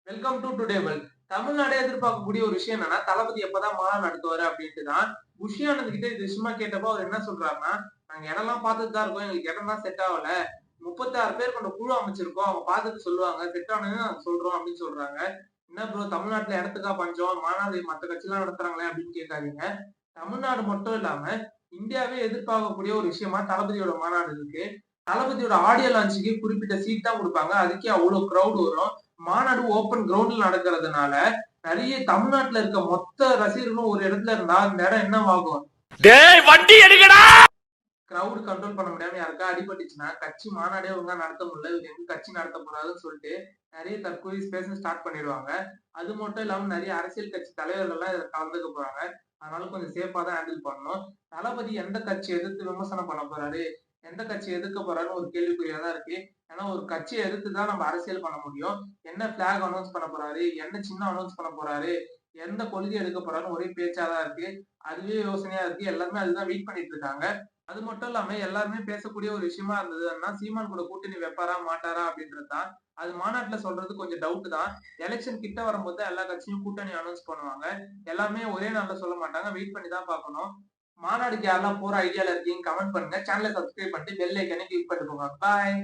Welcome to டுடேபிள். தமிழ்நாடே எதிர்பார்க்கக்கூடிய ஒரு விஷயம் என்னன்னா, தளபதி எப்பதான் மாநாடு நடத்துவாரு அப்படின்ட்டு தான். புஷி ஆனந்த் கிட்ட இது விஷயமா கேட்டப்போ அவர் என்ன சொல்றாருன்னா, நாங்க இடம்லாம் பார்த்துட்டு தான் இருக்கோம். எங்களுக்கு இடம் தான் செட் ஆகல. 36 பேர் கொண்ட குழு அமைச்சிருக்கோம். அவங்க பார்த்துட்டு சொல்லுவாங்க. செட் ஆனதுன்னு நாங்க சொல்றோம் அப்படின்னு சொல்றாங்க. என்ன ப்ரோ தமிழ்நாட்டுல இடத்துக்கா பஞ்சம்? மாநாடு மத்த கட்சிலாம் நடத்துறாங்களே அப்படின்னு கேட்காதீங்க. தமிழ்நாடு மட்டும் இல்லாம இந்தியாவே எதிர்பார்க்கக்கூடிய ஒரு விஷயமா தளபதியோட மாநாடு இருக்கு. தளபதியோட ஆடியோ லான்ச்சுக்கு குறிப்பிட்ட சீட் தான் குடுப்பாங்க. அதுக்கே அவ்வளவு கிரவுட் வரும். மாநாடு ஓப்பன் கிரவுண்ட்ல நடக்கிறதுனால நிறைய தமிழ்நாட்டுல இருக்க மொத்த ரசிகர்களும் ஒரு இடத்துல இருந்தா அந்த இடம் என்னவாகும்? டேய் வண்டி எடுங்கடா. கிரவுட் கண்ட்ரோல் பண்ண முடியாம யாருக்கா அடிபட்டுச்சுன்னா கட்சி மாநாடே ஒழுங்கா நடத்த முடியல. இவர் எங்க கட்சி நடத்த போறாருன்னு சொல்லிட்டு நிறைய தற்கொலை பேச ஸ்டார்ட் பண்ணிடுவாங்க. அது மட்டும் இல்லாம நிறைய அரசியல் கட்சி தலைவர்கள்லாம் இதுல கலந்துக்க போறாங்க. அதனால கொஞ்சம் சேஃபா தான் ஹேண்டில் பண்ணணும். தளபதி எந்த கட்சி எதிர்த்து விமர்சனம் பண்ண போறாரு, எந்த கட்சி எதிர்க்க போறாருன்னு ஒரு கேள்விக்குறியா தான் இருக்கு. ஏன்னா ஒரு கட்சியை எதிர்த்து தான் நம்ம அரசியல் பண்ண முடியும். என்ன பிளாக் அனௌன்ஸ் பண்ண போறாரு, என்ன சின்னம் அனௌன்ஸ் பண்ண போறாரு, எந்த கொள்கை எடுக்க போறாருன்னு ஒரே பேச்சாதான் இருக்கு. அதுவே யோசனையா இருக்கு. எல்லாருமே அதுதான் வெயிட் பண்ணிட்டு இருக்காங்க. அது மட்டும் இல்லாம எல்லாருமே பேசக்கூடிய ஒரு விஷயமா இருந்ததுன்னா, சீமான் கூட கூட்டணி வைப்பாரா மாட்டாரா அப்படின்றது தான். அது மாநாட்டுல சொல்றது கொஞ்சம் டவுட் தான். எலெக்ஷன் கிட்ட வரும்போது தான் எல்லா கட்சியும் கூட்டணி அனௌன்ஸ் பண்ணுவாங்க. எல்லாமே ஒரே நாள்ல சொல்ல மாட்டாங்க. வெயிட் பண்ணி தான் பார்க்கணும். மாநாடுக்கு யாரெல்லாம் போற ஐடியால இருக்கீங்க கமெண்ட் பண்ணுங்க. சேனலை சப்ஸ்கிரைப் பண்ணிட்டு பெல் ஐக்கானே கிளிக் பண்ணிட்டு போங்க. பாய்.